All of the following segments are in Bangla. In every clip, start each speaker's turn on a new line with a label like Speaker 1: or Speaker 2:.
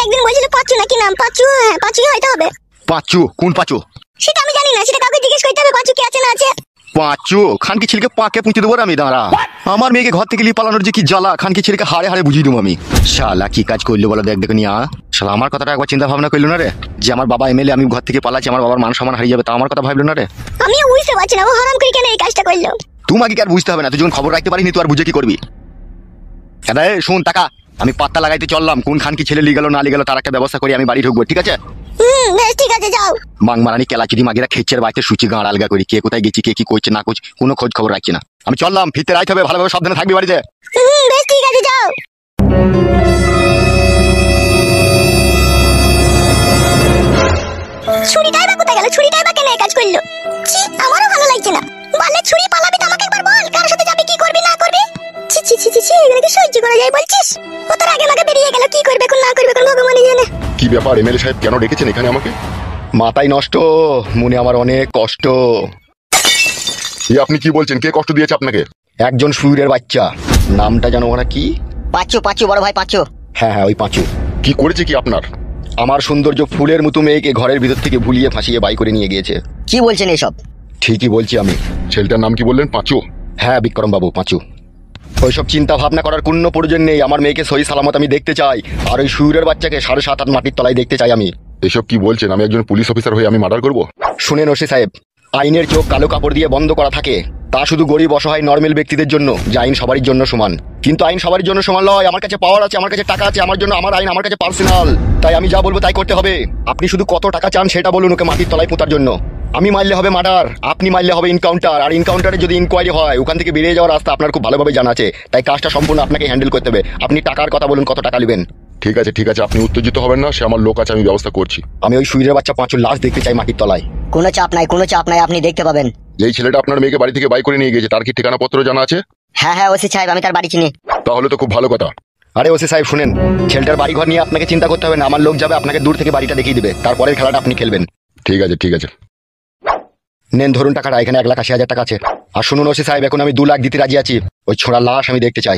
Speaker 1: একদিন বলছিল পাঁচু নাকি নাম, পাঁচু, হ্যাঁ পাঁচু হয়তো হবে।
Speaker 2: পাঁচু? কোন পাঁচু?
Speaker 1: সেটা আমি জানি না, সেটা কাউকে জিজ্ঞেস করতে হবে পাঁচু কি আছে না আছে।
Speaker 2: পাঁচু খানকি ছেলেকে পাকে পুঁতে দেবো আমি, দাঁড়া। আমার মেয়েকে ঘর থেকে নিয়ে পালানোর যে কি জ্বালা, খানকি ছেলেকে হাড়ে হাড়ে বুঝিয়ে দেবো আমি। শালা কি কাজ করলো বলো, দেখ দেখো নিয়া। শালা আমার কথাটা একবার চিন্তা ভাবনা করলো না রে, যে আমার বাবা এমএলএ, আমি ঘর থেকে পালাচ্ছি, আমার বাবার মান সম্মান হারিয়ে যাবে, তা আমার কথা ভাবলো না রে।
Speaker 1: আমিও বুঝতে পারছি না ও হারাম করে কেন এই কাজটা করলো।
Speaker 2: তোমাকে কি আর বুঝতে হবে না, তুই যখন খবর রাখতে পারিনি তুই আর বুঝে কি করবি? দাদা শোন টাকা, আমি পাত্তা লাগাইতে চললাম, কোন খানকি ছেলে লিয়ে গেল না লিয়ে গেল তার একটা ব্যবস্থা করি, আমি বাড়ি ঢুকবো, ঠিক আছে?
Speaker 1: বেশ ঠিক আছে যাও।
Speaker 2: বাংমারানি কেলাচুরি মাগিরা খেচ্ছের বাড়িতে সুচি গাঁড় আলগা করি, কে কোথায় গেছি কে কি করছে না করছে কোনো খোঁজ খবর রাখছি না। আমি চললাম, ফিরতে রাইতে হবে, ভালোভাবে সাবধানে থাকবি বাড়িতে।
Speaker 1: বেশ ঠিক আছে যাও। ছুরিটাই বা কোথায় গেল, ছুরিটাই বা কেন এই কাজ করলো? ছি, আমারও ভালো লাগছে না। বলে ছুরি পালাবি তো আমাকে একবার বল, কার সাথে যাবি কি করবি না করবি। ছি ছি ছি ছি, এগুলো কি সহ্য করা যায় বলছিস? ও তোর আগে আমাকে বেরিয়ে গেল, কি করবে কোন না করবে কোন ভগবানই জানে।
Speaker 3: কি ব্যাপার এমএলএ সাহেব, কেন ডেকেছেন এখানে আমাকে?
Speaker 2: মাথায় নষ্ট, মনে আমার অনেক কষ্ট।
Speaker 3: আপনি কি বলছেন, কে কষ্ট দিয়েছে আপনাকে?
Speaker 2: একজন সুরের বাচ্চা, নামটা জানো ওরা কি?
Speaker 1: পাঁচু, পাঁচু বড় ভাই পাঁচু।
Speaker 2: হ্যাঁ হ্যাঁ ওই পাঁচু।
Speaker 3: কি করেছে কি আপনার?
Speaker 2: আমার সৌন্দর্য ফুলের মতো মেয়েকে ঘরের ভিতর থেকে ভুলিয়ে ফাঁসিয়ে বাই করে নিয়ে গিয়েছে।
Speaker 1: কি বলছেন এসব?
Speaker 2: ঠিকই বলছি আমি।
Speaker 3: ছেলেটার নাম কি বললেন? পাঁচু?
Speaker 2: হ্যাঁ বিক্রম বাবু, পাঁচু। ওইসব চিন্তা ভাবনা করার কোনো প্রয়োজন নেই, আমার মেয়েকে সহি সালামত আমি দেখতে চাই, আর ওই সুরের বাচ্চাকে 7.5 মাটির তলায় দেখতে চাই আমি।
Speaker 3: এসব কি বলছেন? আমি একজন পুলিশ অফিসার হয়ে আমি মার্ডার করব?
Speaker 2: শুনেন ওসি সাহেব, আইনের চোখ কালো কাপড় দিয়ে বন্ধ করা থাকে, তা শুধু গরিব অসহায় নর্মাল ব্যক্তিদের জন্য, যে আইন সবারই জন্য সমান। কিন্তু আইন সবার জন্য সমান নয়, আমার কাছে পাওয়ার আছে, আমার কাছে টাকা আছে, আমার জন্য আমার আইন আমার কাছে পার্সোনাল, তাই আমি যা বলবো তাই করতে হবে। আপনি শুধু কত টাকা চান সেটা বলুন ওকে মাটির তলায় পোঁতার জন্য। আমি মারলে হবে মার্ডার, আপনি মারলে হবে ইনকাউন্টার, আর ইনকাউন্টারে যদি ইনকোয়ারি হয় ওখান থেকে বেরিয়ে যাওয়ার রাস্তা আপনার খুব ভালোভাবে জানা আছে, তাই কাজটা সম্পূর্ণ আপনাকে হ্যান্ডেল করতে হবে। আপনি টাকার কথা বলুন, কত টাকা নেবেন?
Speaker 3: ঠিক আছে ঠিক আছে, আপনি উত্তেজিত হবেন না, সে আমার লোক আছে, আমি ব্যবস্থা করছি।
Speaker 2: আমি ওই সুরের বাচ্চা পাঁচুর লাশ দেখতে চাই মাটির তলায়।
Speaker 1: কোনো চাপ নাই, কোনো চাপ নাই, আপনি দেখতে পাবেন।
Speaker 3: যেই ছেলেটা আপনার মেয়েকে বাড়ি থেকে বাই করে নিয়ে গেছে তার কি ঠিকানা পত্র জানা আছে?
Speaker 1: হ্যাঁ হ্যাঁ ওসি সাহেব, আমি তার বাড়ি চিনি।
Speaker 3: তাহলে তো খুব ভালো কথা।
Speaker 2: আরে ওসি সাহেব শুনেন, ছেলেটার বাড়ি ঘর নিয়ে আপনাকে চিন্তা করতে হবে না, আমার লোক যাবে আপনাকে দূর থেকে বাড়িটা দেখিয়ে দিবে, তারপরে খেলাটা আপনি খেলবেন।
Speaker 3: ঠিক আছে ঠিক আছে।
Speaker 2: নেন ধরুন টাকাটা, এখানে 1,80,000 টাকা আছে। আর শুনুন ওসি সাহেব, এখন আমি 2 লাখ দিতে রাজি আছি, ওই ছোড়ার লাশ আমি দেখতে চাই।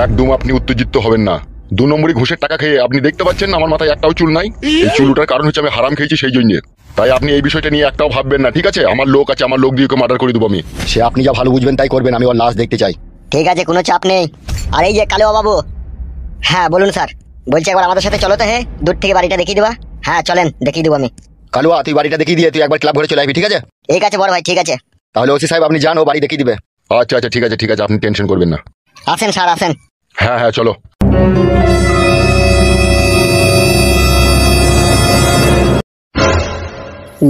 Speaker 3: একদম আপনি উত্তেজিত হবেন না, 2 নম্বরই ঘুষের টাকা খেয়ে আপনি দেখতে পাচ্ছেন না আমার মাথায় একটাও চুল নাই। এই চুল ওঠার কারণ হচ্ছে আমি হারাম খেয়েছি সেই জন্য, তাই আপনি এই বিষয়টা নিয়ে একটাও ভাববেন না, ঠিক আছে? আমার লোক আছে, আমার লোক দিয়ে ওকে মার্ডার করে দেবো আমি।
Speaker 2: সে আপনি যা ভালো বুঝবেন তাই করবেন, আমি ওর লাশ দেখতে চাই।
Speaker 1: ঠিক আছে কোনো চাপ নেই। আর এই যে কালো বাবু। হ্যাঁ বলুন স্যার। বলছি একবার আমাদের সাথে চলো তো, হে দূর থেকে বাড়িটা দেখিয়ে দেবা। হ্যাঁ চলেন দেখিয়ে দেবো আমি।
Speaker 2: কালুয়া তুই বাড়িটা দেখিয়ে দিয়ে তুই একবার ক্লাব ঘরে চলে আসবি, ঠিক আছে?
Speaker 1: ঠিক আছে বড় ভাই, ঠিক আছে।
Speaker 2: তাহলে ওসি সাহেব আপনি যান, ও বাড়ি দেখিয়ে দিবে।
Speaker 3: আচ্ছা আচ্ছা ঠিক আছে ঠিক আছে, আপনি টেনশন করবেন না।
Speaker 1: আসেন স্যার আসেন।
Speaker 3: হ্যাঁ হ্যাঁ চলো।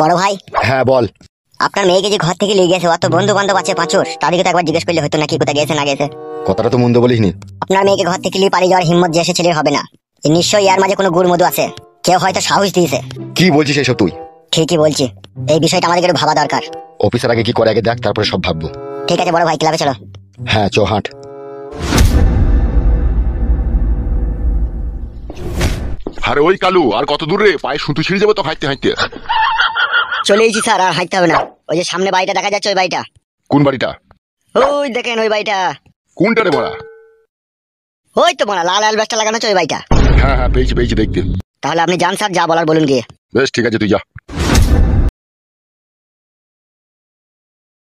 Speaker 1: বড় ভাই।
Speaker 2: হ্যাঁ বল।
Speaker 1: আপনার মেয়েকে যে ঘর থেকে নিয়ে গেছে, অত বন্ধু বান্ধব আছে পাঁচুর, তাদেরকে তো একবার জিজ্ঞেস করলে হতো নাকি কোথায় গেছে না গেছে।
Speaker 2: কথাটা তো মন্দ বলিসনি।
Speaker 1: আপনার মেয়েকে ঘর থেকে নিয়ে পালিয়ে যাওয়ার হিম্মত যে ছেলের হবে না, নিশ্চয়ই এর মাঝে কোনো গুড় মধু আছে, কেউ হয়তো সাহস দিয়েছে।
Speaker 2: কি বলছিস এসব তুই?
Speaker 1: ঠিকই বলছি, এই বিষয়টা আমাদের একটু ভাবা দরকার।
Speaker 2: অফিসার আগে কি করে আগে দেখ, তারপরে সব ভাববো।
Speaker 1: ঠিক আছে বড় ভাই, ক্লাবে চলো।
Speaker 2: হ্যাঁ চো হাঁট।
Speaker 3: আরে ওই কালু, আর কত দূর রে? পায়ে সুতো ছিঁড়ে যাবে তো হাঁটতে হাঁটতে।
Speaker 1: চলে এসেছি স্যার, আর হাঁটতে হবে না। ওই যে সামনে বাড়িটা দেখা যাচ্ছে, ওই বাড়িটা।
Speaker 3: কোন বাড়িটা?
Speaker 1: ওই দেখেন ওই বাড়িটা।
Speaker 3: কোনটা রে বড়া?
Speaker 1: ওই তো বড়া লাল অ্যালবাসটা লাগানো আছে ওই বাড়িটা।
Speaker 3: হ্যাঁ হ্যাঁ পেয়েছি পেয়েছি দেখতে।
Speaker 1: তাহলে আপনি যান স্যার, যা বলার বলুন গিয়ে।
Speaker 3: বেশ ঠিক আছে তুই যা।